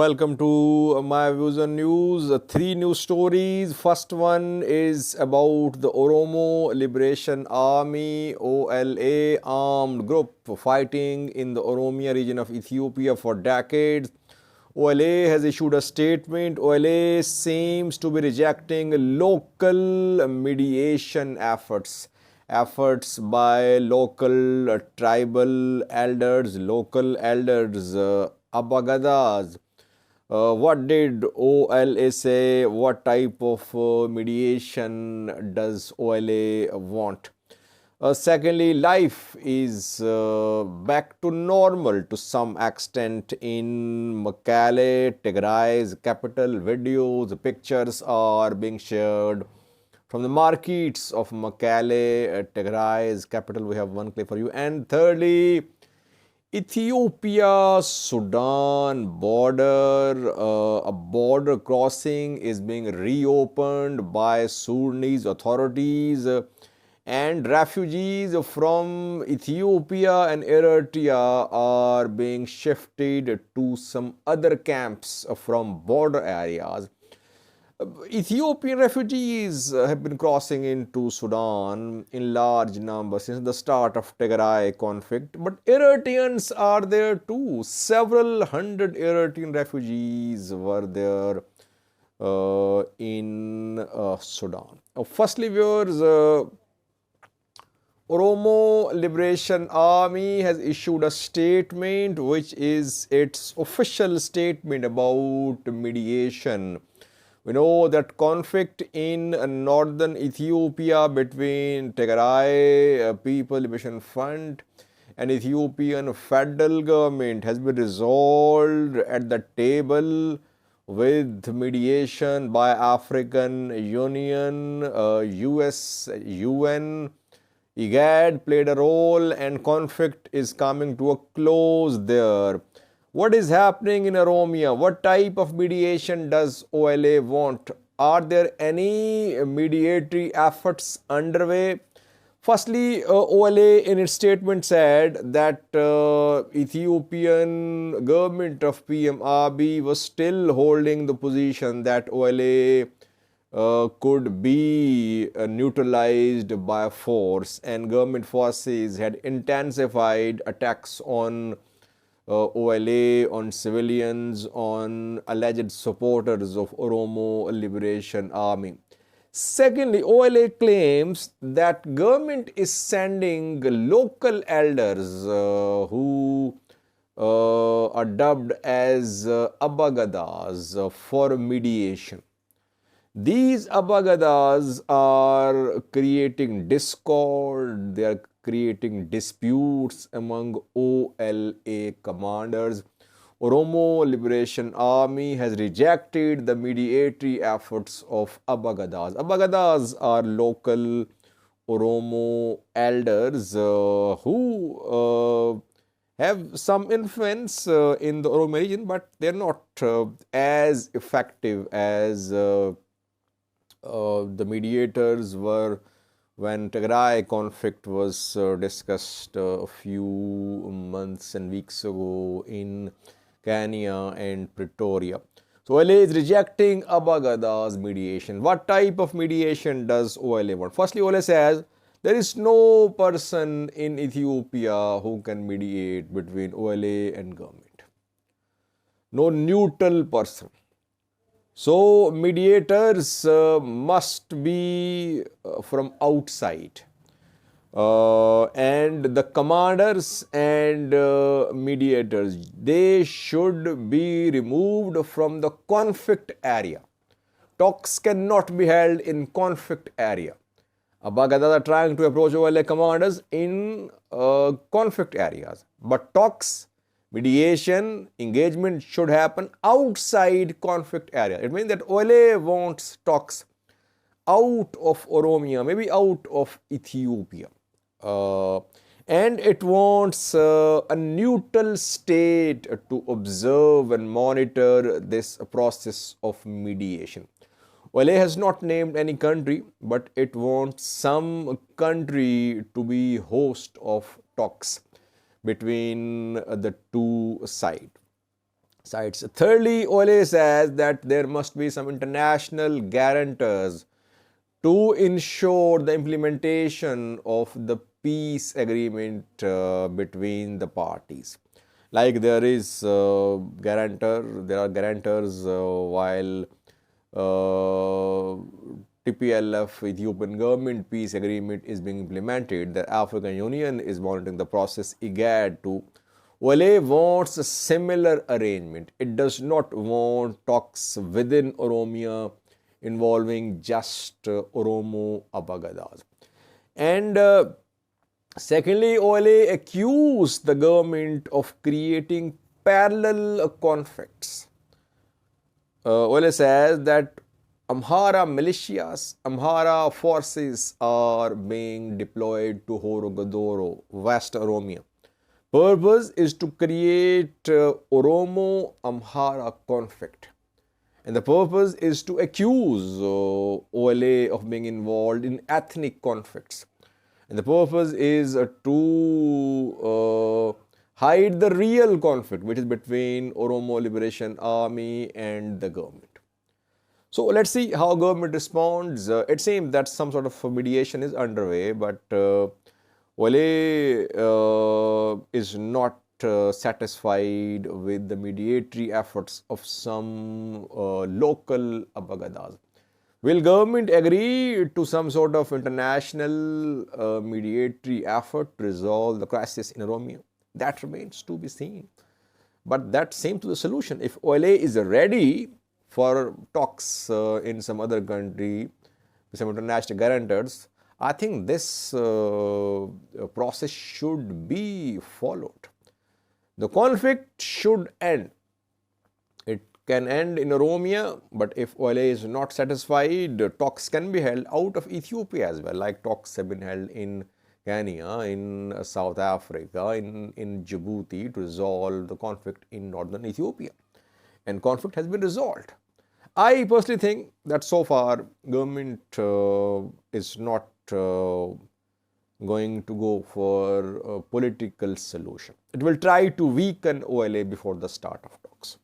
Welcome to my views on news. Three news stories. First one is about the Oromo Liberation Army (OLA) armed group fighting in the Oromia region of Ethiopia for decades. OLA has issued a statement. OLA seems to be rejecting local mediation efforts by local tribal elders, Aba Gadas. What did OLA say? What type of mediation does OLA want? Secondly, life is back to normal to some extent in Mekelle, Tigray's capital. Videos, pictures are being shared from the markets of Mekelle, Tigray's capital. We have one clip for you. And thirdly, Ethiopia Sudan border, a border crossing is being reopened by Sudanese authorities, and refugees from Ethiopia and Eritrea are being shifted to some other camps from border areas. Ethiopian refugees have been crossing into Sudan in large numbers since the start of Tigray conflict, but Eritreans are there too. Several hundred Eritrean refugees were there in Sudan. Firstly, viewers, Oromo Liberation Army has issued a statement which is its official statement about mediation. We know that conflict in northern Ethiopia between Tigray People Liberation Front and Ethiopian federal government has been resolved at the table with mediation by African Union, US, UN, IGAD played a role, and conflict is coming to a close there. What is happening in Oromia? What type of mediation does OLA want? Are there any mediatory efforts underway? Firstly, OLA in its statement said that Ethiopian government of PM Abiy was still holding the position that OLA could be neutralized by force, and government forces had intensified attacks on OLA, on civilians, on alleged supporters of Oromo Liberation Army. Secondly, OLA claims that government is sending local elders who are dubbed as Aba Gadas for mediation. These Aba Gadas are creating discord, they are creating disputes among OLA commanders. Oromo Liberation Army has rejected the mediatory efforts of Aba Gadas. Aba Gadas are local Oromo elders who have some influence in the Oromo region, but they're not as effective as the mediators were when Tigray conflict was discussed a few months and weeks ago in Kenya and Pretoria. So OLA is rejecting Aba Gadas mediation. What type of mediation does OLA want? Firstly, OLA says there is no person in Ethiopia who can mediate between OLA and government. No neutral person. So mediators must be from outside, and the commanders and mediators, they should be removed from the conflict area. Talks cannot be held in conflict area. Aba Gadas are trying to approach OLA commanders in conflict areas, but talks, mediation, engagement should happen outside conflict area. It means that OLA wants talks out of Oromia, maybe out of Ethiopia. And it wants a neutral state to observe and monitor this process of mediation. OLA has not named any country, but it wants some country to be host of talks between the two sides. sides. Thirdly, OLA says that there must be some international guarantors to ensure the implementation of the peace agreement between the parties. Like there are guarantors while TPLF Ethiopian government peace agreement is being implemented. The African Union is monitoring the process. IGAD too. OLA wants a similar arrangement. It does not want talks within Oromia involving just Oromo Aba Gadas. And secondly, OLA accused the government of creating parallel conflicts. OLA says that Amhara militias, Amhara forces are being deployed to Horogodoro, West Oromia. Purpose is to create Oromo Amhara conflict. And the purpose is to accuse OLA of being involved in ethnic conflicts. And the purpose is to hide the real conflict, which is between Oromo Liberation Army and the government. So let's see how government responds. It seems that some sort of mediation is underway, but OLA is not satisfied with the mediatory efforts of some local Aba Gadas. Will government agree to some sort of international mediatory effort to resolve the crisis in Oromia? That remains to be seen. But that seems to be the solution. If OLA is ready for talks in some other country with some international guarantors, I think this process should be followed. The conflict should end. It can end in Oromia, but if OLA is not satisfied, talks can be held out of Ethiopia as well, like talks have been held in Kenya, in South Africa, in Djibouti to resolve the conflict in northern Ethiopia. And conflict has been resolved. I personally think that so far government is not going to go for a political solution. It will try to weaken OLA before the start of talks.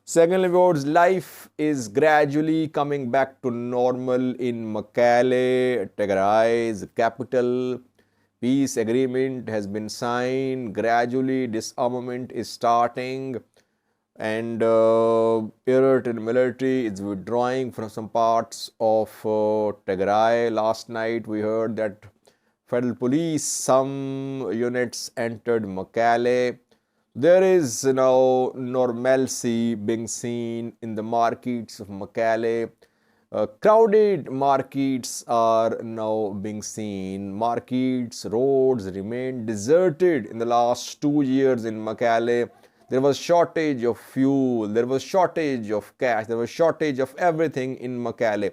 Secondly, life is gradually coming back to normal in Mekelle, Tigray's capital. Peace agreement has been signed. Gradually, disarmament is starting. And Eritrean military is withdrawing from some parts of Tigray. Last night we heard that federal police, some units entered Mekelle. There is now normalcy being seen in the markets of Mekelle. Crowded markets are now being seen. Markets, roads remain deserted in the last 2 years in Mekelle. There was shortage of fuel, there was shortage of cash, there was shortage of everything in Mekelle.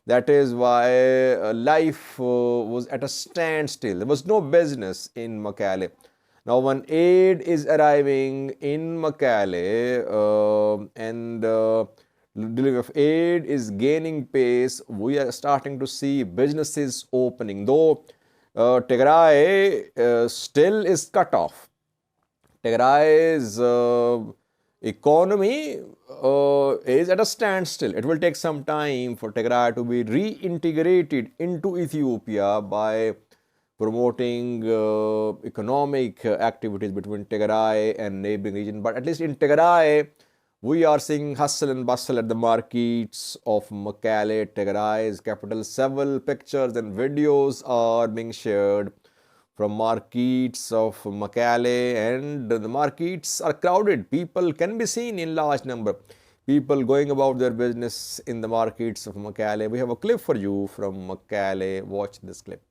That is why life was at a standstill. There was no business in Mekelle. Now when aid is arriving in Mekelle and delivery of aid is gaining pace, we are starting to see businesses opening. Though Tigray still is cut off. Tigray's economy is at a standstill. It will take some time for Tigray to be reintegrated into Ethiopia by promoting economic activities between Tigray and neighboring region. But at least in Tigray, we are seeing hustle and bustle at the markets of Mekelle, Tigray's capital. Several pictures and videos are being shared from markets of Mekelle, and the markets are crowded. People can be seen in large number. People going about their business in the markets of Mekelle. We have a clip for you from Mekelle. Watch this clip.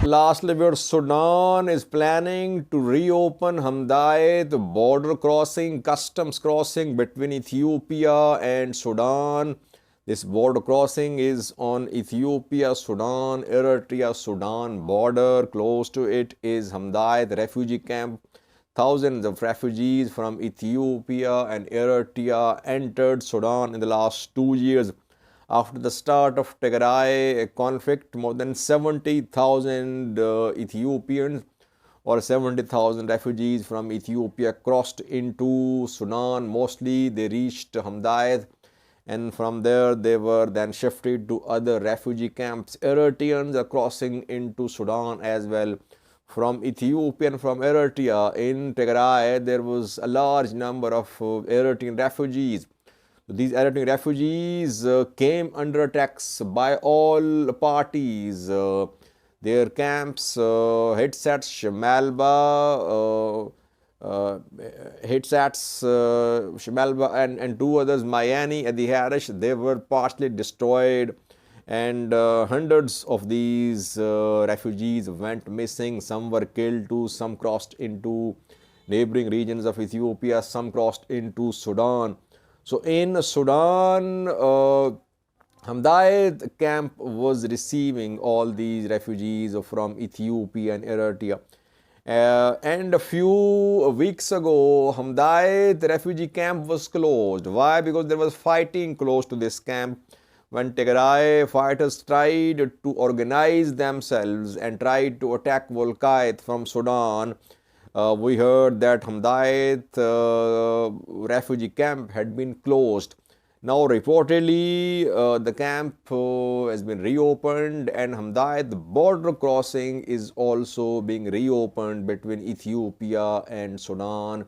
Lastly, where Sudan is planning to reopen Hamdayet border crossing, customs crossing between Ethiopia and Sudan. This border crossing is on Ethiopia, Sudan, Eritrea, Sudan border. Close to it is Hamdayet refugee camp. Thousands of refugees from Ethiopia and Eritrea entered Sudan in the last 2 years. After the start of Tigray conflict, more than 70,000 Ethiopians or 70,000 refugees from Ethiopia crossed into Sudan. Mostly they reached Hamdayet, and from there they were then shifted to other refugee camps. Eritreans are crossing into Sudan as well from Ethiopia and from Eritrea. In Tigray, there was a large number of Eritrean refugees. These Eritrean refugees came under attacks by all parties. Their camps, Hitsats, Shemalba, Hitsats, Shemalba, and two others, Mayani and the Harish, they were partially destroyed, and hundreds of these refugees went missing. Some were killed too, some crossed into neighboring regions of Ethiopia, some crossed into Sudan. So in Sudan, Hamdayet camp was receiving all these refugees from Ethiopia and Eritrea. And a few weeks ago, Hamdayet refugee camp was closed. Why? Because there was fighting close to this camp. When Tigray fighters tried to organize themselves and tried to attack Volkait from Sudan, we heard that Hamdayet refugee camp had been closed. Now reportedly the camp has been reopened, and Hamdayet border crossing is also being reopened between Ethiopia and Sudan,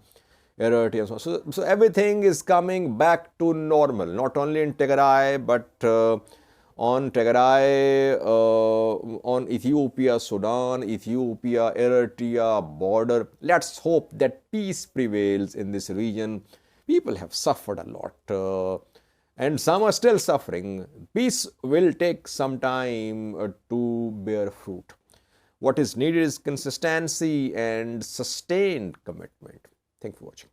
Eritrea. So everything is coming back to normal, not only in Tigray but on Tigray, on Ethiopia, Sudan, Ethiopia, Eritrea border. Let's hope that peace prevails in this region. People have suffered a lot, and some are still suffering. Peace will take some time to bear fruit. What is needed is consistency and sustained commitment. Thank you for watching.